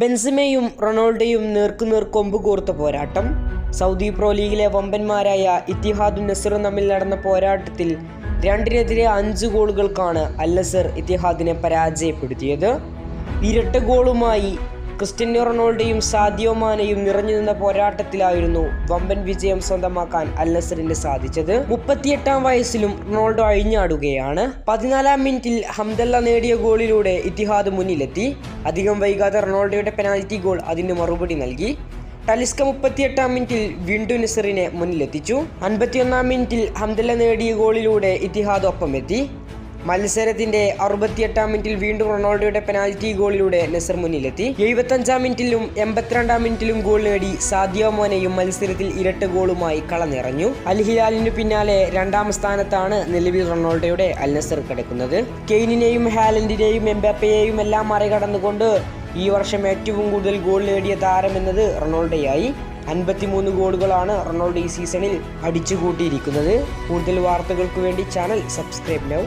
ബെൻസിമയും റൊണാൾഡോയും നേർക്കുനേർ കൊമ്പ് കോർത്ത പോരാട്ടം. സൗദി പ്രോ ലീഗിലെ വമ്പന്മാരായ ഇത്തിഹാദും നസറും തമ്മിൽ നടന്ന പോരാട്ടത്തിൽ 2-നെതിരെ 5 ഗോളുകൾക്കാണ് അൽ നസർ ഇത്തിഹാദിനെ പരാജയപ്പെടുത്തിയത്. ഇരട്ട ഗോളുമായി ക്രിസ്റ്റ്യാനോ റൊണാൾഡോയും സാദിയോ മാനെയും നിറഞ്ഞു നിന്ന പോരാട്ടത്തിലായിരുന്നു വമ്പൻ വിജയം സ്വന്തമാക്കാൻ അൽ നസറിന് സാധിച്ചത്. 38-ാം വയസ്സിലും റൊണാൾഡോ അഴിഞ്ഞാടുകയാണ്. 14-ാം മിനിറ്റിൽ ഹംദല്ല നേടിയ ഗോളിലൂടെ ഇത്തിഹാദ് മുന്നിലെത്തി. അധികം വൈകാതെ റൊണാൾഡോയുടെ പെനാൽറ്റി ഗോൾ അതിന് മറുപടി നൽകി. ടലിസ്ക 38-ാം മിനിറ്റിൽ വീണ്ടും നസറിനെ മുന്നിലെത്തിച്ചു. 51-ാം മിനിറ്റിൽ ഹംദല്ല നേടിയ ഗോളിലൂടെ ഇത്തിഹാദ് ഒപ്പമെത്തി. മത്സരത്തിന്റെ 68-ാം മിനിറ്റിൽ വീണ്ടും റൊണാൾഡോയുടെ പെനാൽറ്റി ഗോളിലൂടെ നസർ മുന്നിലെത്തി. 75-ാം മിനിറ്റിലും 82-ാം മിനിറ്റിലും ഗോൾ നേടി സാദിയോ മാനെയും മത്സരത്തിൽ ഇരട്ട ഗോളുമായി കളനിറഞ്ഞു. അൽ ഹിലാലിനു പിന്നാലെ 2-ാം സ്ഥാനത്താണ് നിലവിൽ റൊണാൾഡോയുടെ അൽ നസർ കിടക്കുന്നത്. കെയ്നിനെയും ഹാലൻഡിനെയും എംബാപ്പയെയും എല്ലാം മറികടന്നുകൊണ്ട് ഈ വർഷം ഏറ്റവും കൂടുതൽ ഗോൾ നേടിയ താരമെന്നത് റൊണാൾഡോയായി. 53 ഗോളുകളാണ് റൊണാൾഡോ ഈ സീസണിൽ അടിച്ചുകൂട്ടിയിരിക്കുന്നത്. കൂടുതൽ വാർത്തകൾക്ക് വേണ്ടി ചാനൽ സബ്സ്ക്രൈബ് നൗ.